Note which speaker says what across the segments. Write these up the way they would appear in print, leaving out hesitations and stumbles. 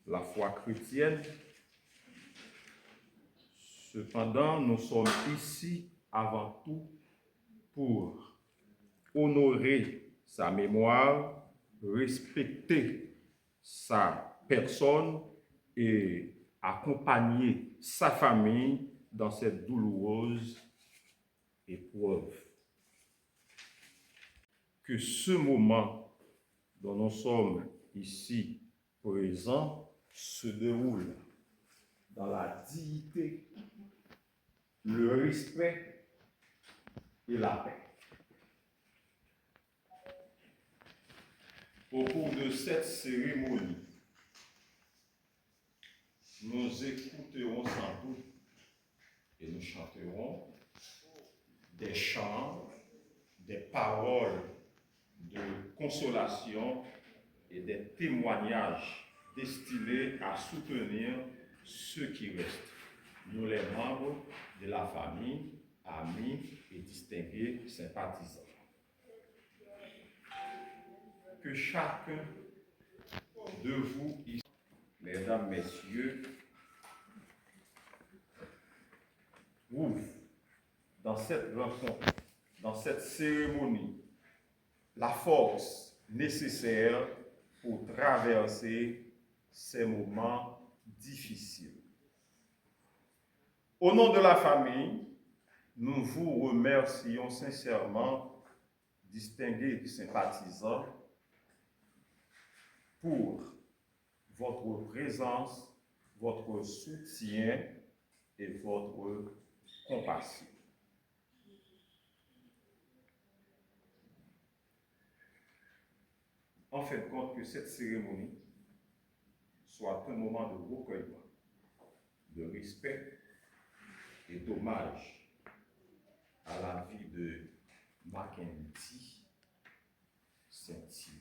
Speaker 1: La foi chrétienne. Cependant, nous sommes ici avant tout pour honorer sa mémoire, respecter sa personne et accompagner sa famille dans cette douloureuse épreuve. Que ce moment dont nous sommes ici présents se déroule dans la dignité, le respect et la paix. Au cours de cette cérémonie, nous écouterons sans doute et nous chanterons des chants, des paroles de consolation et des témoignages destinés à soutenir ceux qui restent, nous les membres de la famille, amis et distingués sympathisants. Que chacun de vous ici, mesdames, messieurs, trouve dans cette rencontre, dans cette cérémonie, la force nécessaire pour traverser ces moments difficiles. Au nom de la famille, nous vous remercions sincèrement, distingués sympathisants, pour votre présence, votre soutien et votre compassion. En fin de compte, que cette cérémonie soit un moment de recueillement, de respect et d'hommage à la vie de Mackenzie Saint-Cyr.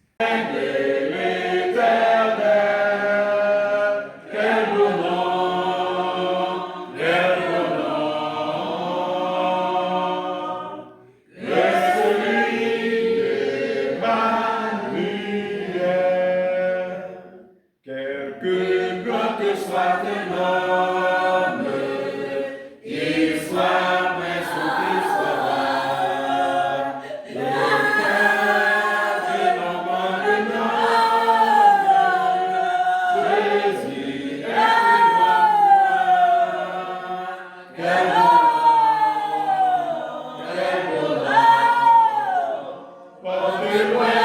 Speaker 2: Quelque grand que soit un homme, qu'il soit prince ou qu'il soit roi, le cœur de l'homme de noble, Jésus est plus grand que moi. Quel bonheur, porte loin.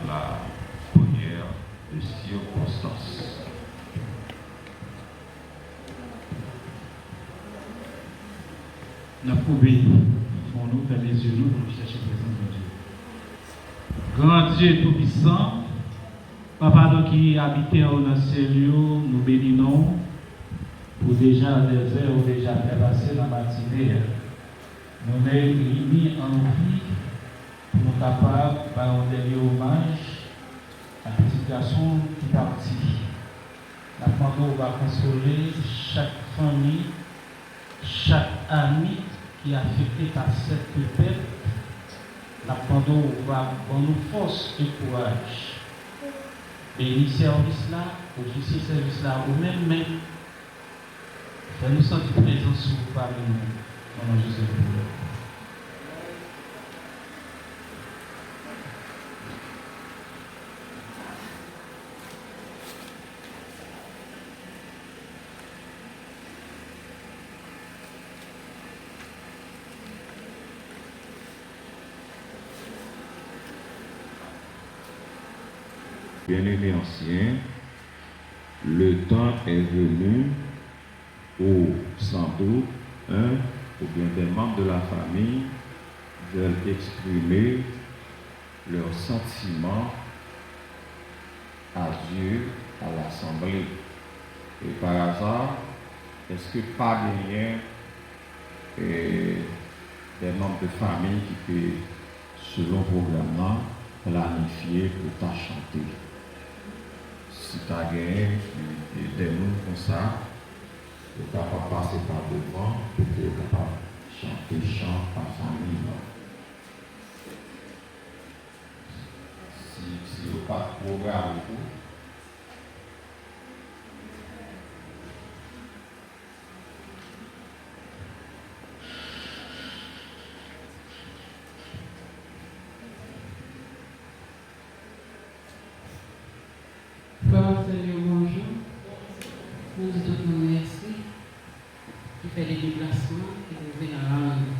Speaker 1: La première de circonstance.
Speaker 3: Nous avons béni. Pour nous, faire les yeux, nous, pour nous chercher présence de Dieu. Grand Dieu Tout-Puissant, Papa nous qui habitait dans le ciel, nous bénissons pour déjà des heures déjà fait passer dans la matinée. Nous avons réunis en vie pour nous capables de rendre hommage à la petite garçon qui est parti. La demandons va consoler chaque famille, chaque ami qui est affecté par cette pépette. La demandons va donner nous force et courage. Bénis service là, pour ce service là, ou même, fais-nous sentir présence sur vous parmi nous, au nom de Jésus.
Speaker 4: Bien-aimés anciens, le temps est venu où, sans doute, un ou bien des membres de la famille veulent exprimer leurs sentiments à Dieu, à l'Assemblée. Et par hasard, est-ce que pas gagné des membres de famille qui peuvent, selon le programme, planifier pour chanter? Si tu as gagné des noms comme ça, tu es capable de passer par devant pour que tu es capable de chanter chant par famille. Si tu n'as pas de programme,
Speaker 5: Seigneur, bonjour. Nous vous merci qui fait des déplacements, qui nous vient rendre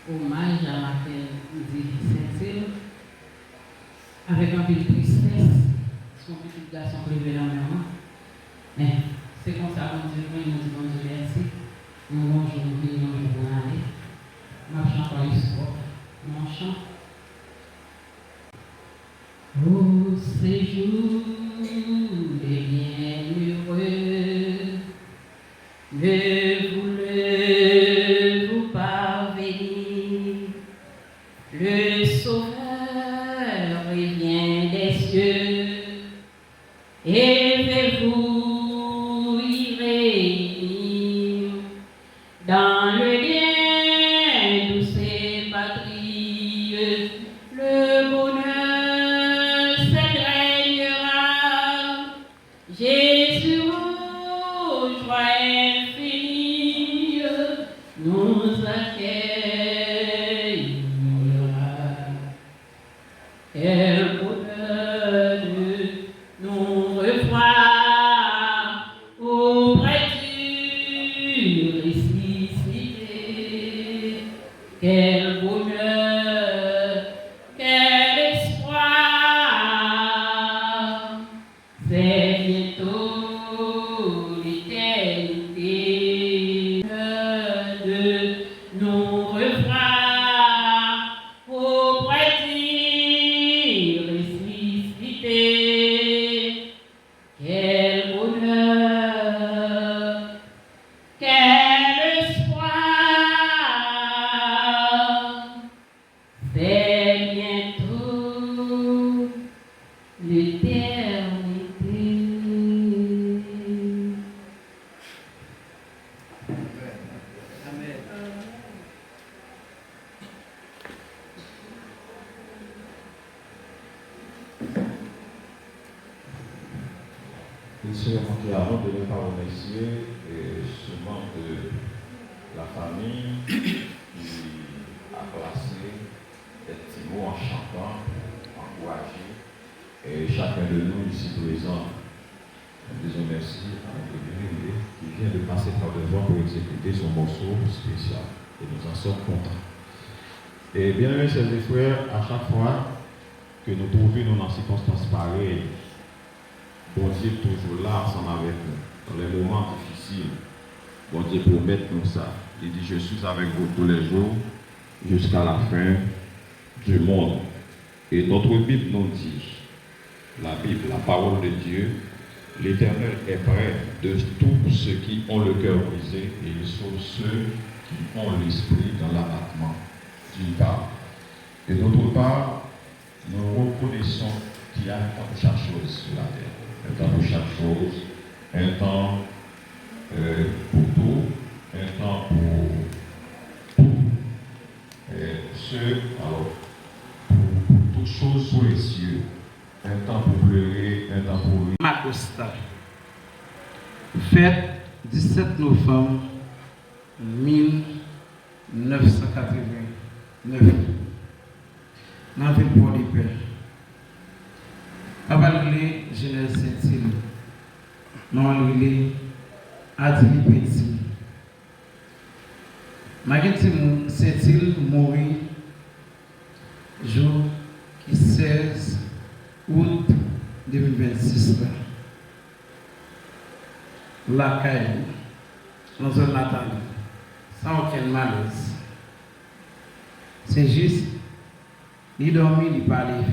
Speaker 5: hommage à la fête Saint-Cyr avec un peu de tristesse. Son petit garçon privé dans la main. Mais c'est comme ça qu'on dit, nous disons Dieu merci. Nous bonjour, nous bonjour, année. Marchant par l'histoire, mon chant. Au séjour des bienheureux, ne voulez-vous pas venir? Le Sauveur revient des cieux, et vous y réunir dans le lien de ces patries, le bonheur. Jésus, joie infinie, nous accueillera. Quel bonheur de nous revoir auprès du ressuscité. Quel bonheur, quel espoir. C'est bientôt l'éternité de nous revoir auprès du ressuscité. Quel bonheur, quel espoir. C'est bientôt l'éternité.
Speaker 4: Il serait manqué avant de ne pas remercier ce membre de la famille qui a placé des petits mots en chantant, encouragé. Et chacun de nous ici présent, nous disons merci à notre bien-aimé qui vient de passer par devant pour exécuter son morceau spécial. Et nous en sommes contents. Et bien aimés, chers et frères, à chaque fois que nous trouvons dans des circonstances pareilles, bon Dieu est toujours là ensemble avec nous, dans les moments difficiles. Bon Dieu promet nous ça. Il dit, je suis avec vous tous les jours jusqu'à la fin du monde. Et notre Bible nous dit, la Bible, la parole de Dieu, l'Éternel est près de tous ceux qui ont le cœur brisé et il sauve ceux qui ont l'esprit dans l'abattement, d'une part. Et d'autre part, nous reconnaissons qu'il y a un temps pour chaque chose sur la terre. Un temps pour chaque chose, un temps pour tout, un temps pour tout. Pour toutes choses sous les cieux. Un temps pour pleurer, un temps pour rire.
Speaker 3: Macosta. Fête 17 novembre 1989. Dans la ville pour les pères. Papa Lélé, Genèse Saint-Île. Non, Lélé, Adili Petit. Marguerite Saint-Île mourit jour qui 16 août 2026. La caille, dans un natal, sans aucun malaise. C'est juste, il dormit, il parlait.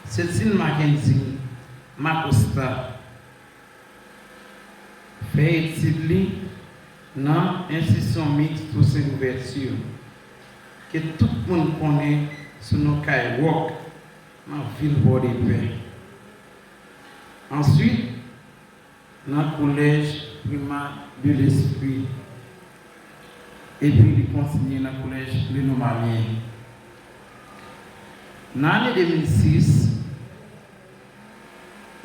Speaker 3: Cécile Mackenzie, Macosta, fait étude dans l'institution mixte pour ses ouvertures, que tout le monde connaît sur nos cailles walk dans la ville Bordé-Père. Ensuite, dans le collège primaire de l'esprit. Et puis, il continue dans le collège de Nomalien. Dans l'année 2006,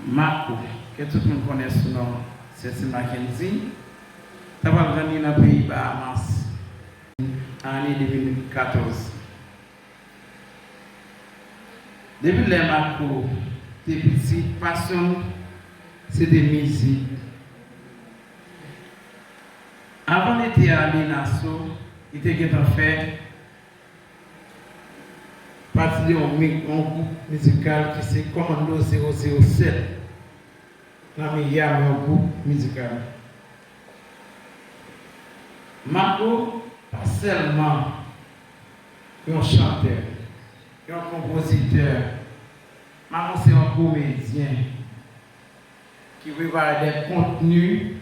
Speaker 3: Marco, que tout le monde connaît son nom, Cécile Mackenzie, a venu dans le pays Bahamas en l'année 2014. Depuis les Marco, des petites passions, c'est des musiques. Avant d'être allé à Nassau, il était fait partie d'un groupe musical qui c'est Commando 007. Il y a un groupe musical. Marco, pas seulement un chanteur, un compositeur, Marco c'est un comédien qui prépare des contenus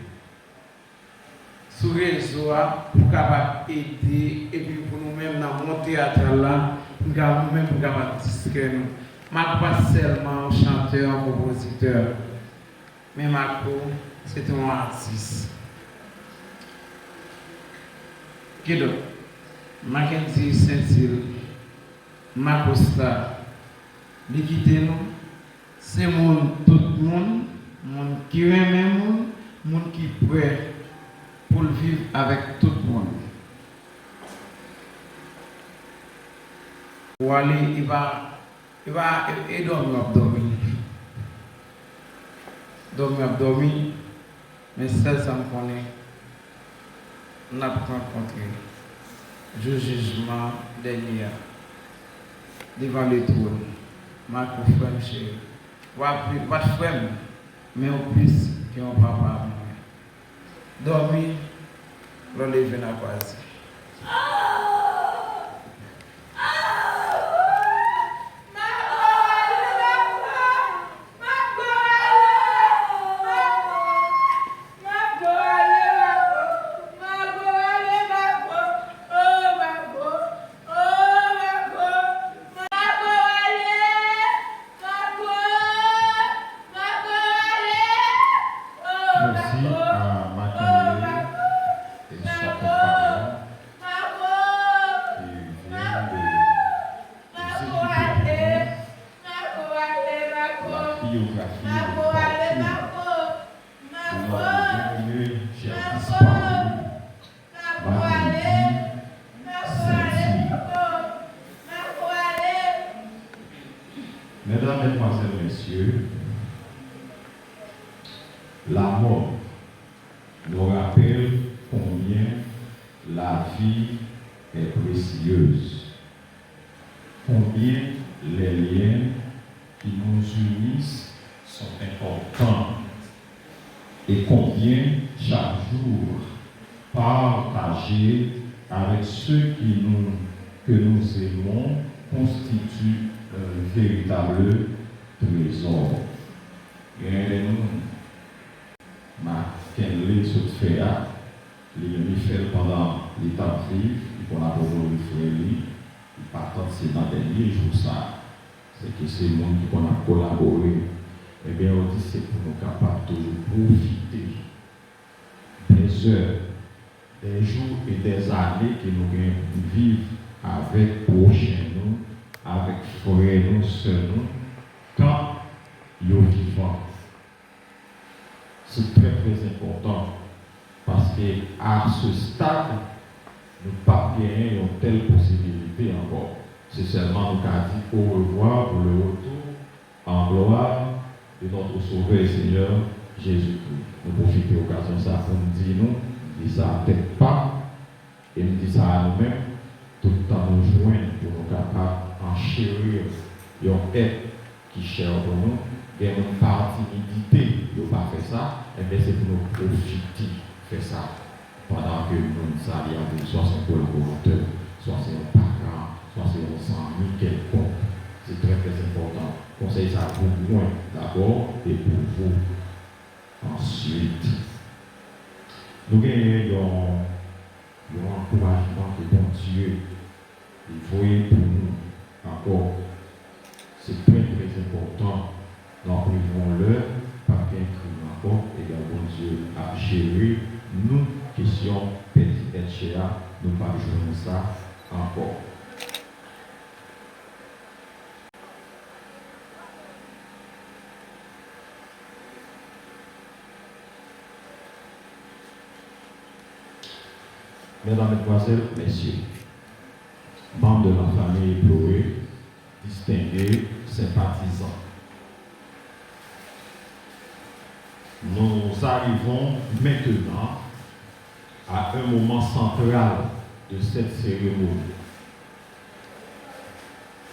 Speaker 3: sur les réseaux pour capable aider et puis pour nous-mêmes dans mon théâtre là, pour nous-mêmes pour capable discret nous. Marco pas seulement un chanteur, un compositeur, mais Marco c'est un artiste. Qui d'autre? Mackenzie Saint-Île, Macosta, l'équité nous, c'est tout le monde qui aime le monde qui est prêt pour vivre avec tout le monde. Pour aller, il va dormir, mais ça me connaît. On a rencontré le jugement dernier devant le trône. Marco frère chez pas de frère, mais au plus qu'un papa. Dormir, le lever na base.
Speaker 4: Merci à Macaulay et son compagnon qui viennent de nous expliquer la biographie de parcours de notre milieu qui a disparu, Marguerite Saint-Île. Mesdames, Mesdemoiselles, Messieurs, la mort nous rappelle combien la vie est précieuse, combien les liens qui nous unissent sont importants et combien chaque jour partager avec ceux que nous aimons constitue un véritable trésor. Et nous, ma qu'elle se fait, il fait pendant les temps vivre, il collabore avec lui, il partage ces derniers jours ça. C'est que c'est le monde qui a collaboré. Eh bien, on dit c'est pour nous capables de toujours profiter des heures, des jours et des années que nous vivons avec prochains nous, avec frères nous, sœurs nous, quand ils sont vivants. C'est très très important parce qu'à ce stade, nous n'avons pas une telle possibilité encore. C'est seulement nous avons dit au revoir pour le retour en gloire de notre Sauveur et Seigneur Jésus-Christ. Nous profitons de l'occasion ça pour nous dire, nous disons ça peut-être pas, et nous disons ça à nous-mêmes, tout le temps nous joindre pour nous capables d'enchérir une aide qui cher pour nous, il y a une partie timidité de ne pas faire ça, et bien c'est pour nous profiter de faire ça pendant que nous nous allions, soit c'est un collaborateur, soit c'est un parent, soit c'est un ami quelconque. C'est très très important. Conseil ça pour moi d'abord et pour vous ensuite. Nous avons un encouragement que bon Dieu il voyait pour nous encore. C'est très très important. Nous privons-le par bien crime encore et bien bon Dieu a géré nous questions petite chéa, nous pas jouer ça encore. Mesdames, Mesdemoiselles, Messieurs, membres de la famille éplorée, distingués, sympathisants, nous arrivons maintenant à un moment central de cette cérémonie,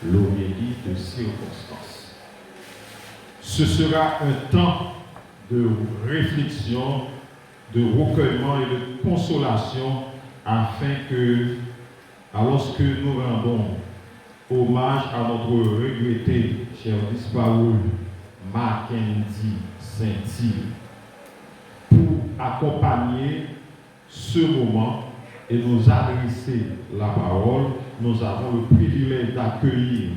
Speaker 4: l'homélie de circonstance. Ce sera un temps de réflexion, de recueillement et de consolation afin que, alors que nous rendons hommage à notre regretté cher disparu Mackenzie Saint-Yves, pour accompagner ce moment et nous adresser la parole, nous avons le privilège d'accueillir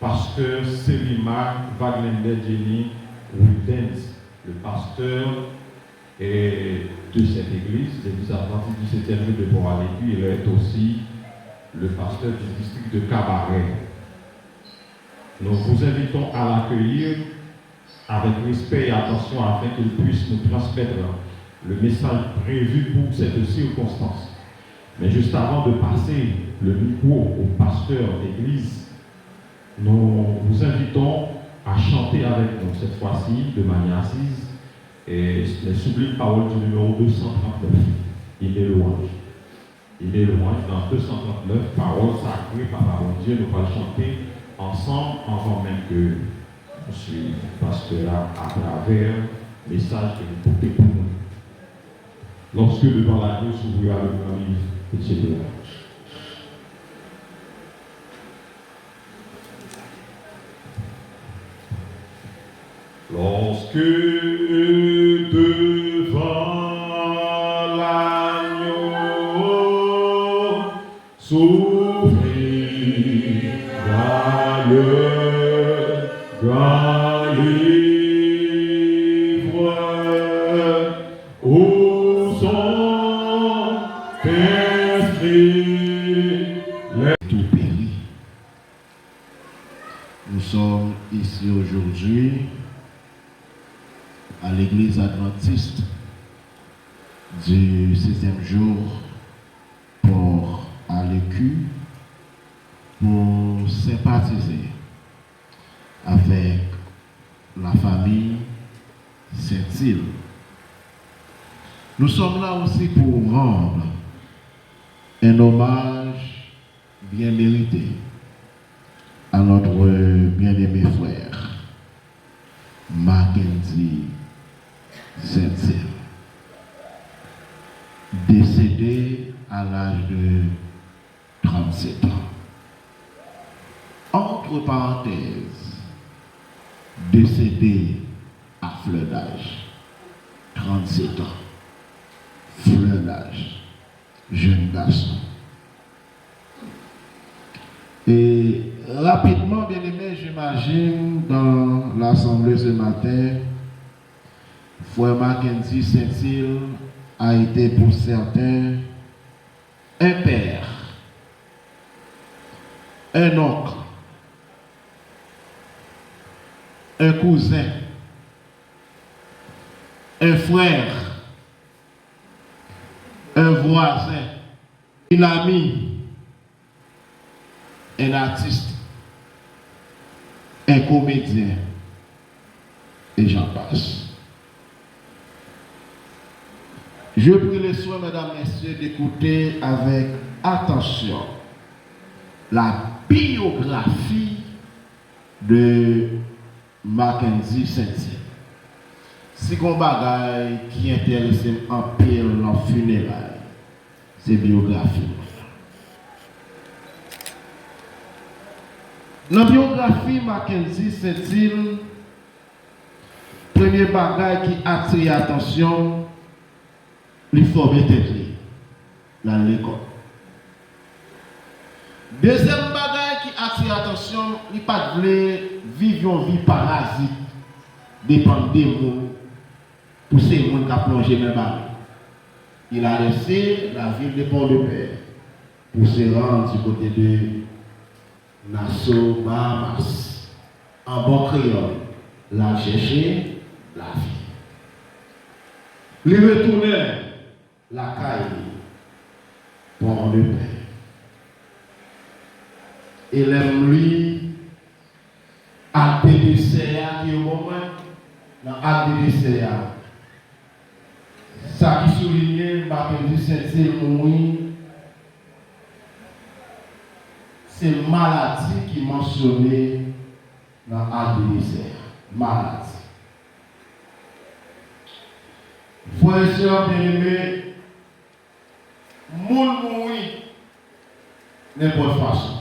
Speaker 4: pasteur Selima Waglander Jenny Wildens, le pasteur de cette église, l'église adventiste du 7e de Port-à-l'Épi. Il est aussi le pasteur du district de Cabaret. Nous vous invitons à l'accueillir avec respect et attention afin qu'il puisse nous transmettre le message prévu pour cette circonstance. Mais juste avant de passer le micro au pasteur d'église, nous vous invitons à chanter avec nous cette fois-ci de manière assise et les sublimes paroles du numéro 239. Il est louange. Il est louange dans 239 paroles sacrées par la bon Dieu. Nous allons chanter ensemble avant même que je suis pasteur à travers le message que vous portez pour nous. Lorsque devant la Dieu s'ouvrira le grand livre, etc. Lorsque devant l'agneau s'ouvrira le grand livre, où sont inscrits les tout péris.
Speaker 6: Nous sommes ici aujourd'hui à l'église adventiste du 6e jour pour Port-à-l'Épi pour sympathiser avec la famille Saint-Yves. Nous sommes là aussi pour rendre un hommage bien mérité à notre bien-aimé frère Mackenzie Saint-Yves. décédé à l'âge de 37 ans. Entre parenthèses, décédé à fleur d'âge, 37 ans, fleur d'âge, jeune garçon. Et rapidement, bien aimé, j'imagine dans l'assemblée ce matin, Frère Mackenzie Saint-Hilaire a été pour certains un père, un oncle, un cousin, un frère, un voisin, un ami, un artiste, un comédien, et j'en passe. Je prie les soins, mesdames, messieurs, d'écouter avec attention la biographie de Mackenzie Saint-Hilaire. Si on bagaille qui intéresse en pile dans le funérail, c'est biographie. Dans la biographie Mackenzie Saint-Hilaire, premier bagaille qui attire l'attention, il faut mettre dans l'école. Deuxième bagaille qui attire l'attention, il ne pas vivre une vie parasite, dépendre des mots, pour ces gens qui ont plongé dans le bain. Il a laissé la ville de Port-de-Paix pour se rendre du côté de Nassau, Bahamas. En bon créole, la chercher la vie. Il retournait la caille pour le père. Et lui, à DDCA qui est au moment, dans ADDCA, ça qui souligne, Mackenzie Saint-Hilaire mourir, c'est maladie qui est mentionnée dans ADDCA. Maladie. Frères et sœurs bien-aimés, moun mourir n'importe façon.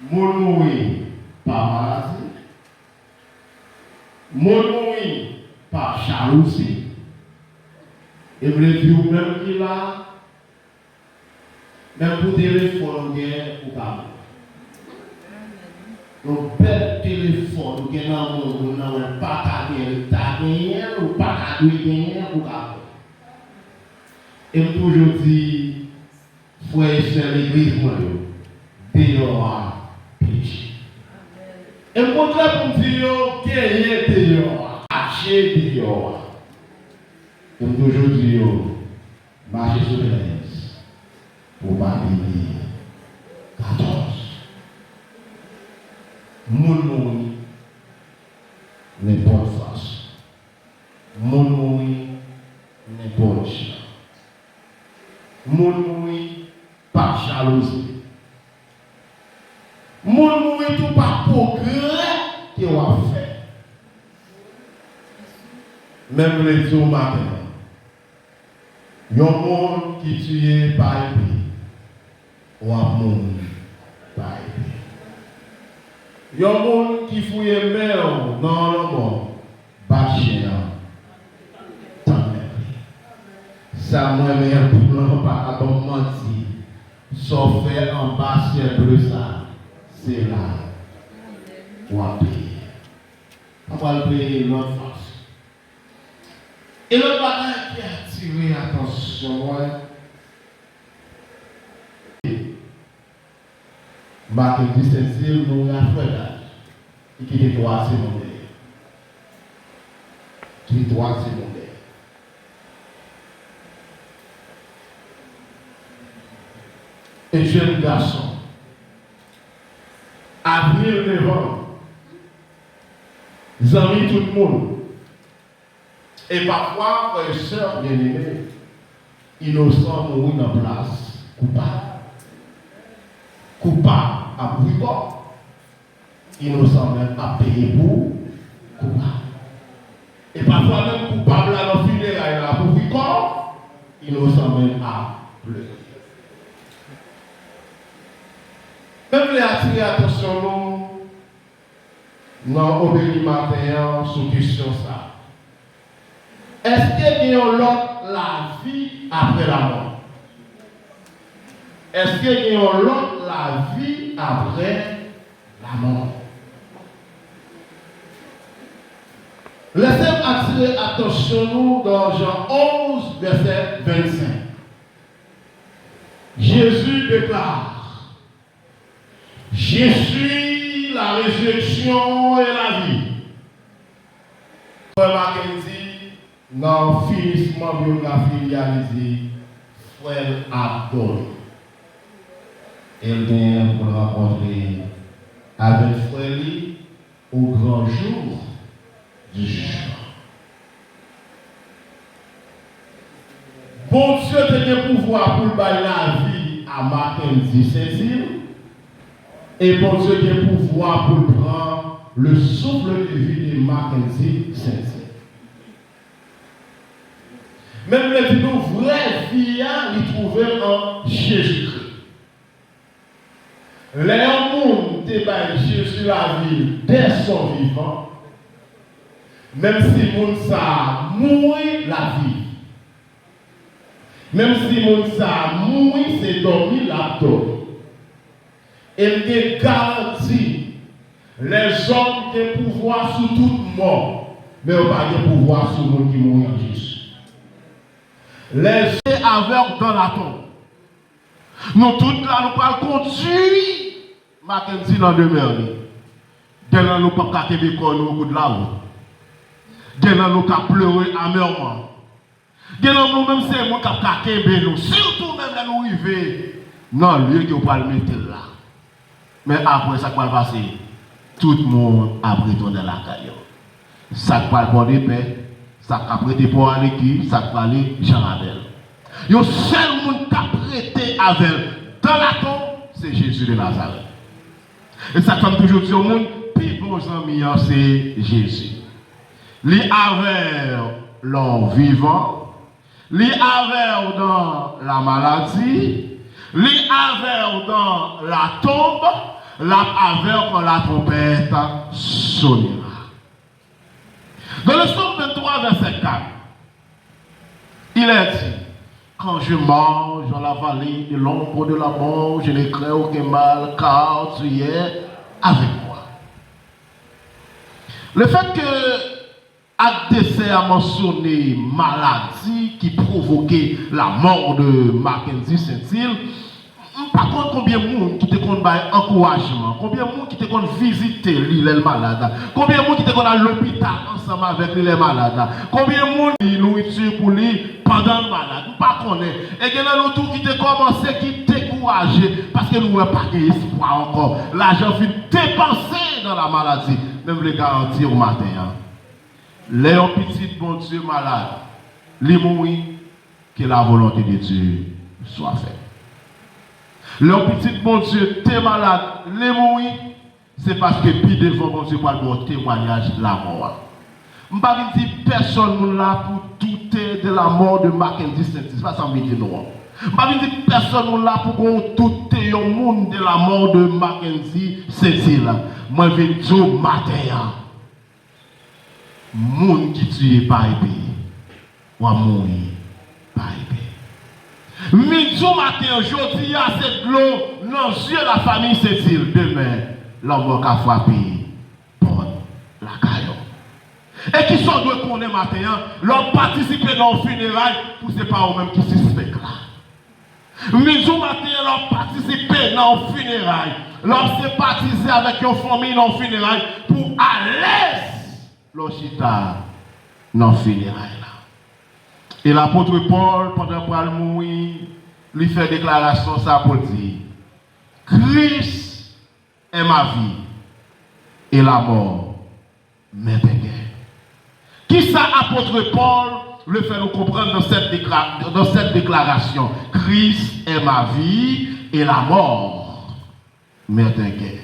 Speaker 6: Moun mourir par maladie. Moun mourir par jalousie. Et vous le dites même qu'il a, même pour téléphone, ou pas. Donc, bel téléphone, ou bien dans le monde, ou pas qu'à gagner, ou pas qu'à gagner, ou pas. Et toujours dit, frère et sœur, l'église, dehors, péché. Et pour ça, pour dire, gagner dehors, cacher dehors. Et toujours dit, marcher sur l'aise, pour pas dire 14. Moun mouri n'importe face. Moun mouri n'importe chien. Moun mouri par jalousie. Moun mouri tout par progrès qu'il a fait. Même les jours matin, il y a un monde qui tue par épée. Ou a mourir par épée. Il y a un monde qui fouille les mers dans le monde, bâché là. Ça m'a mis un plan par à mentir. Sauf faire en bas de ça, c'est là. On va payer. On va payer l'autre face. Et le bagage qui a attiré l'attention, Mackenzie Saint-Hilaire nous a fait et qui est droit secondaire. Qui est droit secondaire. Et jeune garçon, avenir devant, amis tout le monde. Et parfois, frères et sœurs bien-aimés, innocents mourir dans la place, coupable. Coupable à brûler, innocent même à payer pour coupable. Et parfois même coupable à l'enfunérailles, là, pour corps, il nous emmène à pleurer. Même les attirer attention nous dans l'obéli matin sur question ça. Est-ce qu'il y a l'autre la vie après la mort? Est-ce qu'il y a l'autre la vie après la mort? Laissez-moi attirer attention nous dans Jean 11, verset 25. Jésus déclare: je suis la résurrection et la vie. Frère Mackenzie, dans le finissement biographie réalisé, frère Abdon. Elle vient pour le rencontrer avec frère au grand jour du jugement. Bon Dieu a le pouvoir pour bailler la vie à Mackenzie Saint-Cyr, et bon Dieu a le pouvoir pour prendre le souffle de vie de Mackenzie Saint-Cyr. Même les vraies vies, ils trouvaient en Jésus-Christ. Les gens qui ont Jésus la vie dès son vivant, même si moun sa mourir la vie, même si moun sa mourir c'est dormir la dormir, elle te garantit les hommes qui ont pouvoir sur toute mort, mais on pas de pouvoir sur moun qui mourir en Jésus. Les aveugles dans la tombe. Nous tous là, nous parlons conduire Mackenzie dans demeure. Dès nous pas qu'à Québécois nous au bout de la route. Dès nous qu'à pleurer amèrement. Dès nous même c'est moi qu'à Québécois nous. Surtout même là nous arriver dans le lieu qui on va le mettre là. Mais après ça va passer. Tout le monde a retourné dans la caillou. Ça va le bon de paix. Ça va prêter pour aller qui? Ça va aller Jean Abel. Le seul monde qui a prêté avec dans la tombe, c'est Jésus de Nazareth. Et ça fait toujours dire au monde, puis bon ami, c'est Jésus. Les avait l'homme vivant, les avait dans la maladie, les avait dans la tombe, la avait quand la trompette sonnera. Dans le psaume 23, verset 4, il est dit: quand je mange dans la vallée de l'ombre de la mort, je ne crains aucun mal, car tu es avec moi. Le fait que ADC a mentionné maladie qui provoquait la mort de Mackenzie Saint-Cyr, par contre, combien de monde qui te compte encouragement, combien de monde qui te compte visiter l'île malade, combien de monde qui te compte à l'hôpital ensemble avec l'île malade, combien de monde qui nourriture pour lui pendant le malade, nous pas connaître. Et il y a un tout qui te commencé, qui découragé parce que nous n'avons pas d'espoir encore. L'argent fait dépenser dans la maladie, même les garanties au matin. Les petits bon Dieu malades, les mourir, que la volonté de Dieu soit faite. Le petit bon Dieu, t'es malade, les mourir, c'est parce que puis devant bon Dieu, pour le témoignage de la mort. Je ne vais pas dire personne là pour douter de la mort de Mackenzie Saint-Cyr. C'est pas ça que je veux dire. Je ne vais pas dire personne là pour douter du monde de la mort de Mackenzie Saint-Cyr. Moi, je vais dire matin, monde qui tue pas épée, ou à mourir pas épée. Midi matin, aujourd'hui, c'est de l'eau dans les yeux de la famille Saint-Cyr. Demain, l'homme qui a frappé pour la caillou. Et qui sont deux qu'on est matin, l'homme participe dans le funérail, pour ce n'est pas eux-mêmes qui suspectent là. Midi matin, l'homme participe dans le funérail, l'homme sympathise avec une famille dans le funérail, pour à l'aise, l'ochita dans le funérail là. Et l'apôtre Paul, pendant qu'il mourir, lui fait déclaration ça pour dire: Christ est ma vie et la mort m'est péché. Qui ça, apôtre Paul, le fait nous comprendre dans cette déclaration? Christ est ma vie et la mort m'est péché.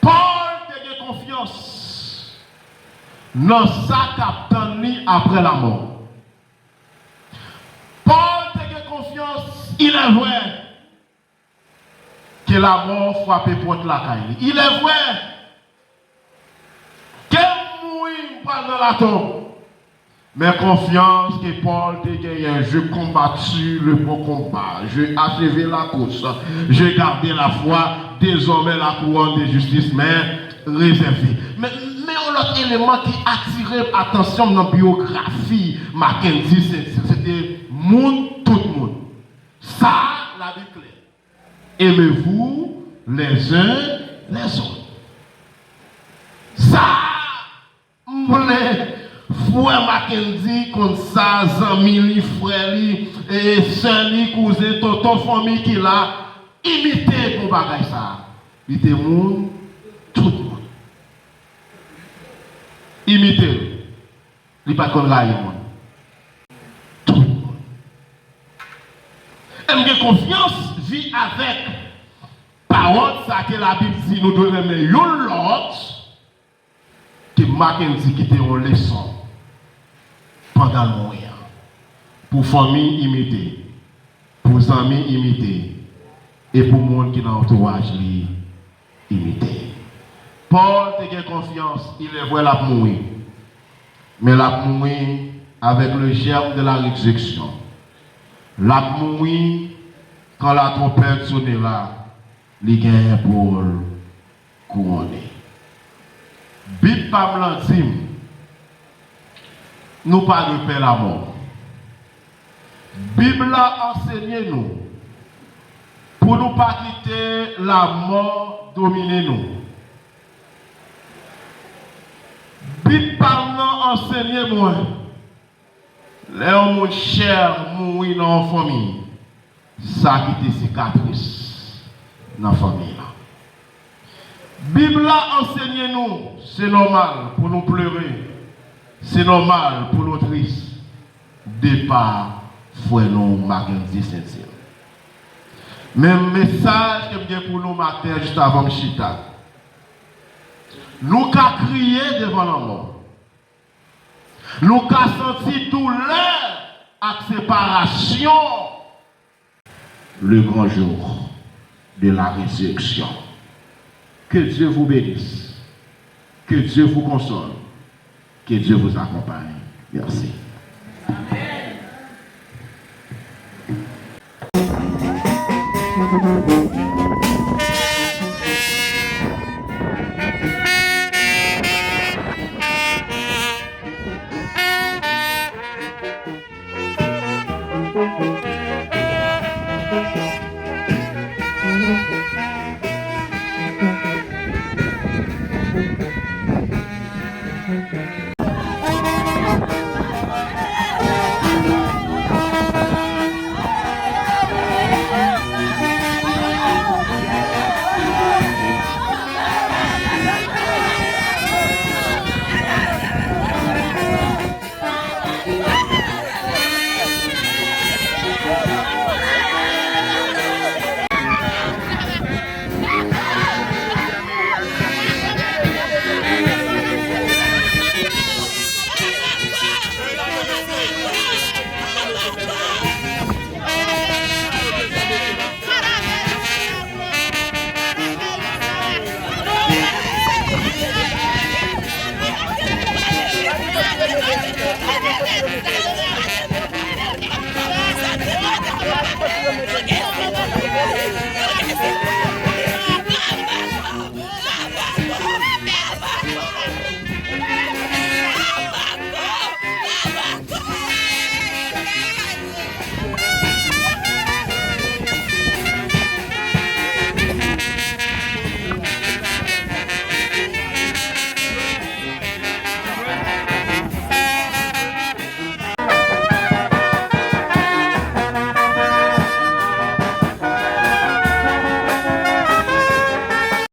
Speaker 6: Paul a confiance dans sa capitaine après la mort. Il est vrai que la mort frappe porte la caille. Il est vrai que mourir pendant la tombe. Mais confiance que Paul te gagné, je combattu le bon combat, je achevé la course, j'ai gardé la foi, désormais la couronne de justice m'est réservée. Mais un autre élément qui attirait l'attention dans la biographie Mackenzie, c'était monde, tout le monde. Ça, la Bible claire. Aimez-vous les uns les autres. Ça, m'voulait frère Mackenzie, comme ça, amis, frères, et sœurs, cousins, tonton, famille qui l'a imité pour bagay ça. Il était monde, tout le monde. Imité. Il n'est pas comme là, tout le monde. Et j'ai confiance, vit avec parole, ça que la Bible dit, nous devons aimer l'autre, que Mackenzie qui était en leçon pendant le moyen. Pour famille imitée, pour amis imités, et pour le monde qui dans l'entourage imité. Paul a confiance, il est vrai la mourir. Mais la mourir avec le germe de la résurrection. La mourir quand la trompette sonnera, il gagne pour couronner. Bible pas dit, nous pas de paix la mort. Bible a enseigné nous pour nous pas quitter la mort dominer nous. Bible pas enseigné moi. Les hommes chers mourir dans la famille. Ça qui était cicatrice dans la famille. Bible a enseigné nous, c'est normal pour nous pleurer, c'est normal pour nous tristes. Départ, frère nous, Mackenzie Saint-Cyr. Même message que j'ai pour nous matin, juste avant le chita. Nous qu'à crier devant la mort. Nous qu'à sentir douleur à séparation. Le grand jour de la résurrection. Que Dieu vous bénisse. Que Dieu vous console. Que Dieu vous accompagne. Merci.
Speaker 2: Amen.